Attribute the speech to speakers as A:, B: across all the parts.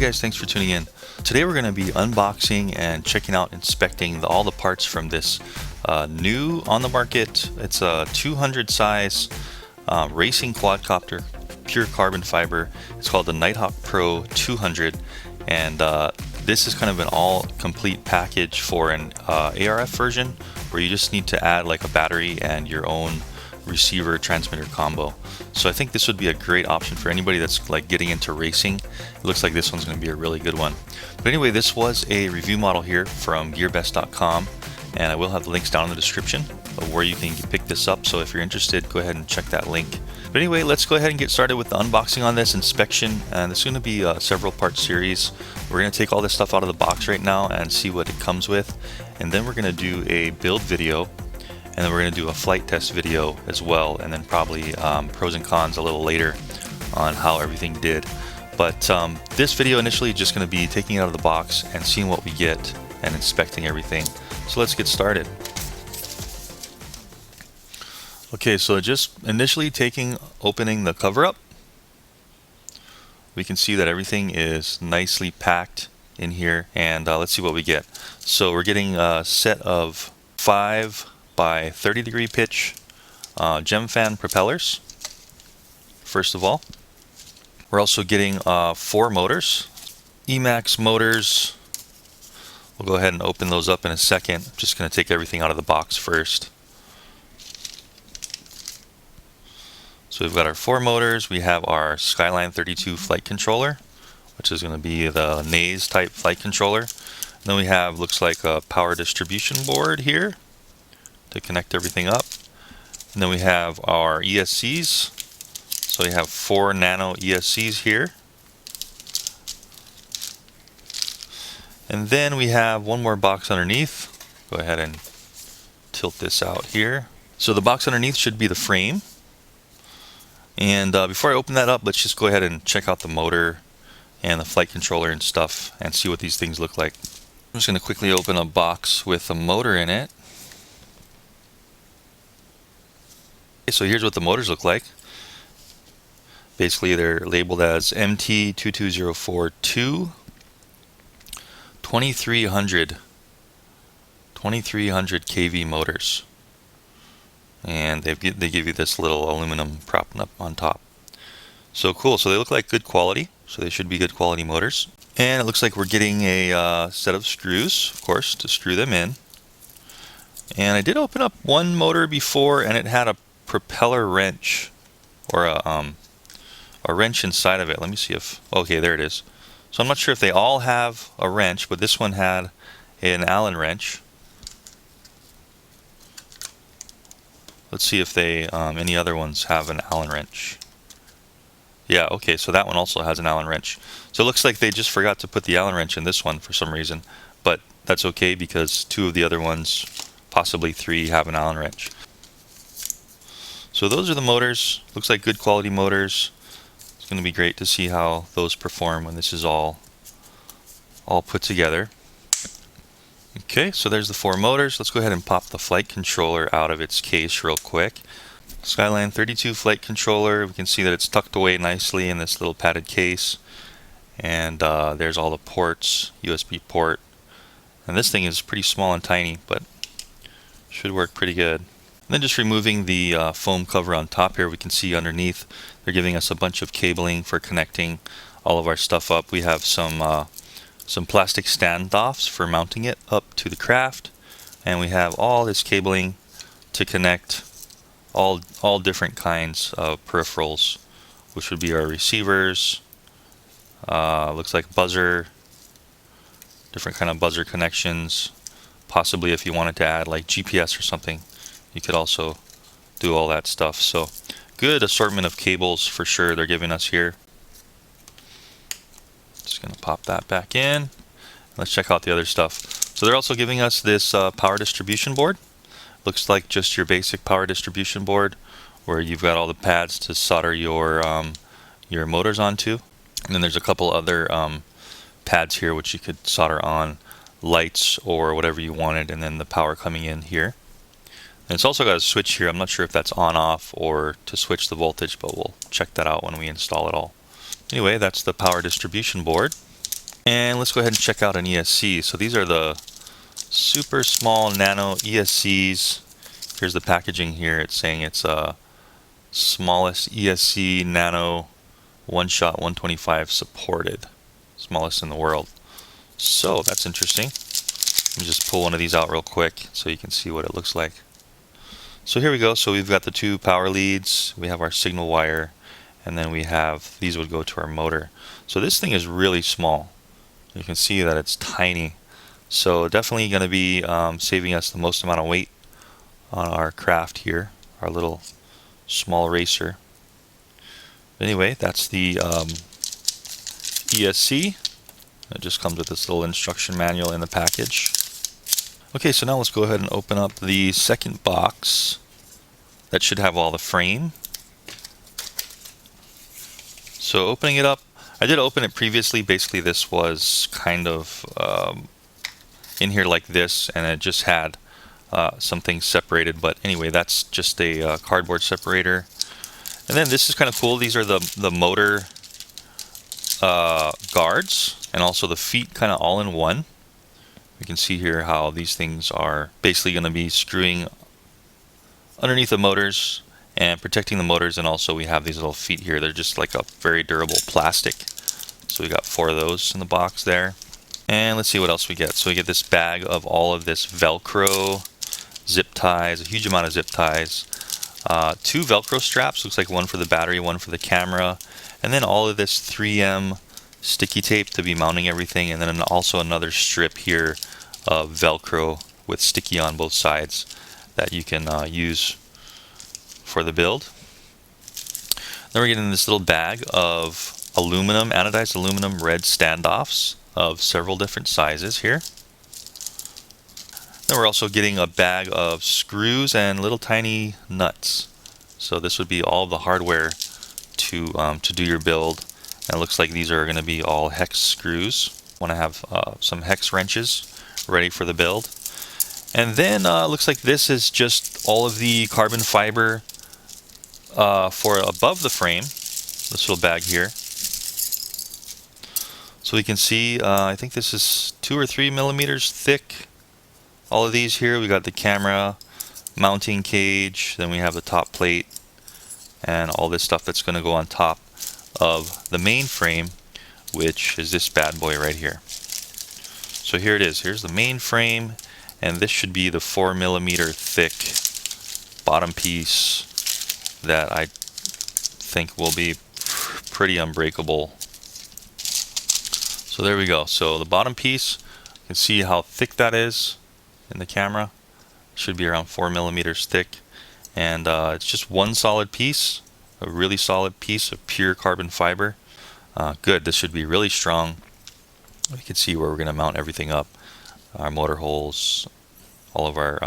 A: guys, thanks for tuning in. Today we're going to be unboxing and checking out, inspecting all the parts from this new on the market. It's a 200 size racing quadcopter, pure carbon fiber. It's called the NightHawk Pro 200, and this is kind of an all complete package for an ARF version where you just need to add like a battery and your own receiver transmitter combo. So I think this would be a great option for anybody that's like getting into racing. It looks like this one's going to be a really good one. But anyway, this was a review model here from gearbest.com, and I will have the links down in the description of where you can pick this up. So if you're interested, go ahead and check that link. But anyway, let's go ahead and get started with the unboxing on this inspection. And it's going to be a several part series. We're going to take all this stuff out of the box right now and see what it comes with, and then we're going to do a build video. And then we're going to do a flight test video as well, and then probably pros and cons a little later on how everything did. But this video initially is just going to be taking it out of the box and seeing what we get and inspecting everything. So let's get started. Okay, so just initially opening the cover up, we can see that everything is nicely packed in here, and let's see what we get. So we're getting a set of 5 by 30 degree pitch gem fan propellers. First of all, we're also getting 4 motors, EMAX motors. We'll go ahead and open those up in a second. I'm just going to take everything out of the box first. So we've got our 4 motors. We have our Skyline 32 flight controller, which is going to be the Naze type flight controller. And then we have, looks like a power distribution board here to connect everything up. And then we have our ESCs. So we have 4 nano ESCs here. And then we have one more box underneath. Go ahead and tilt this out here. So the box underneath should be the frame. And before I open that up, let's just go ahead and check out the motor and the flight controller and stuff and see what these things look like. I'm just going to quickly open a box with a motor in it. So here's what the motors look like. Basically, they're labeled as MT22042 2300 kV motors, and they give you this little aluminum prop up on top. So cool. So they look like good quality. So they should be good quality motors. And it looks like we're getting a set of screws, of course, to screw them in. And I did open up one motor before, and it had a propeller wrench, or a wrench inside of it. Let me see if, okay, there it is. So I'm not sure if they all have a wrench, but this one had an Allen wrench. Let's see if they any other ones have an Allen wrench. Yeah, okay, so that one also has an Allen wrench. So it looks like they just forgot to put the Allen wrench in this one for some reason, but that's okay because 2 of the other ones, possibly 3, have an Allen wrench. So those are the motors. Looks like good quality motors. It's going to be great to see how those perform when this is all put together. Okay, so there's the 4 motors. Let's go ahead and pop the flight controller out of its case real quick. Skyline 32 flight controller. We can see that it's tucked away nicely in this little padded case. And there's all the ports, USB port. And this thing is pretty small and tiny, but should work pretty good. And then just removing the foam cover on top here, we can see underneath they're giving us a bunch of cabling for connecting all of our stuff up. We have some plastic standoffs for mounting it up to the craft, and we have all this cabling to connect all different kinds of peripherals, which would be our receivers. Looks like buzzer, different kind of buzzer connections. Possibly if you wanted to add like GPS or something, you could also do all that stuff. So good assortment of cables for sure they're giving us here. Just going to pop that back in. Let's check out the other stuff. So they're also giving us this power distribution board. Looks like just your basic power distribution board where you've got all the pads to solder your motors onto. And then there's a couple other pads here which you could solder on lights or whatever you wanted, and then the power coming in here. And it's also got a switch here. I'm not sure if that's on off or to switch the voltage, but we'll check that out when we install it all. Anyway, that's the power distribution board. And let's go ahead and check out an ESC. So these are the super small nano ESCs. Here's the packaging here. It's saying it's smallest ESC nano one-shot 125 supported. Smallest in the world. So that's interesting. Let me just pull one of these out real quick so you can see what it looks like. So here we go. So we've got the two power leads, we have our signal wire, and then we have, these would go to our motor. So this thing is really small. You can see that it's tiny. So definitely going to be saving us the most amount of weight on our craft here, our little small racer. Anyway, that's the ESC. It just comes with this little instruction manual in the package. Okay, so now let's go ahead and open up the second box. That should have all the frame. So opening it up, I did open it previously. Basically this was kind of in here like this, and it just had some things separated, but anyway, that's just a cardboard separator. And then this is kind of cool. These are the motor guards and also the feet kind of all in one. You can see here how these things are basically going to be screwing underneath the motors and protecting the motors, and also we have these little feet here. They're just like a very durable plastic. So we got 4 of those in the box there. And let's see what else we get. So we get this bag of all of this Velcro, zip ties, a huge amount of zip ties, 2 Velcro straps, looks like one for the battery, one for the camera, and then all of this 3M sticky tape to be mounting everything, and then also another strip here of Velcro with sticky on both sides that you can use for the build. Then we're getting this little bag of aluminum, anodized aluminum red standoffs of several different sizes here. Then we're also getting a bag of screws and little tiny nuts. So this would be all of the hardware to do your build. And it looks like these are going to be all hex screws. Want to have some hex wrenches ready for the build. And then looks like this is just all of the carbon fiber for above the frame. This little bag here. So we can see, I think this is 2 or 3 millimeters thick. All of these here, we got the camera, mounting cage, then we have the top plate, and all this stuff that's going to go on top of the main frame, which is this bad boy right here. So here it is. Here's the main frame, and this should be the 4 millimeter thick bottom piece that I think will be pretty unbreakable. So there we go. So the bottom piece, you can see how thick that is in the camera. Should be around 4 millimeters thick, and it's just one solid piece, a really solid piece of pure carbon fiber. Good. This should be really strong. We can see where we're going to mount everything up. Our motor holes, all of our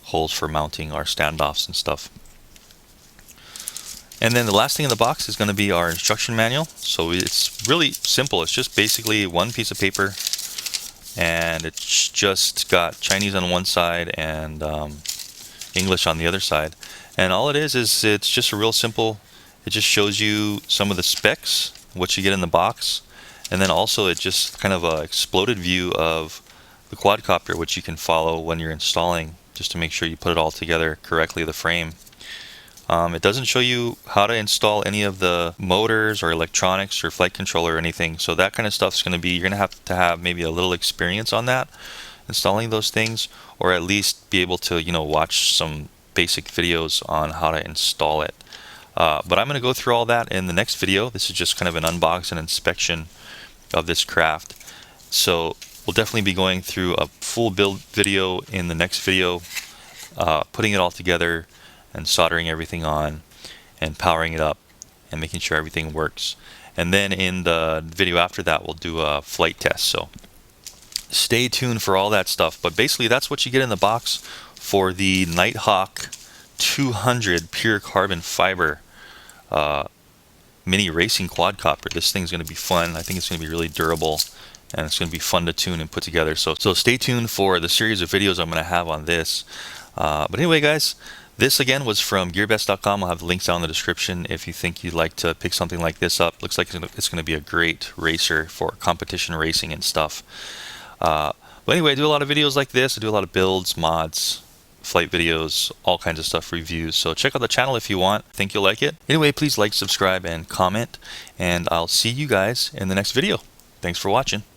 A: holes for mounting our standoffs and stuff. And then the last thing in the box is going to be our instruction manual. So it's really simple. It's just basically one piece of paper, and it's just got Chinese on one side and English on the other side. And all it is it's just a real simple, it just shows you some of the specs, what you get in the box, and then also it just kind of a exploded view of the quadcopter, which you can follow when you're installing, just to make sure you put it all together correctly, the frame. It doesn't show you how to install any of the motors or electronics or flight controller or anything. So that kind of stuff is going to be, you're going to have maybe a little experience on that, installing those things, or at least be able to, watch some basic videos on how to install it. But I'm going to go through all that in the next video. This is just kind of an unbox and inspection of this craft. So we'll definitely be going through a full build video in the next video, putting it all together and soldering everything on and powering it up and making sure everything works. And then in the video after that, we'll do a flight test. So stay tuned for all that stuff. But basically, that's what you get in the box for the NightHawk 200 pure carbon fiber mini racing quadcopter. This thing's going to be fun. I think it's going to be really durable, and it's going to be fun to tune and put together. So stay tuned for the series of videos I'm going to have on this. But anyway, guys, This again was from gearbest.com. I'll have links down in the description if you think you'd like to pick something like this up. Looks like it's going to be a great racer for competition racing and stuff. But anyway, I do a lot of videos like this. I do a lot of builds, mods, flight videos, all kinds of stuff, reviews. So check out the channel if you want. I think you'll like it. Anyway, please like, subscribe, and comment. And I'll see you guys in the next video. Thanks for watching.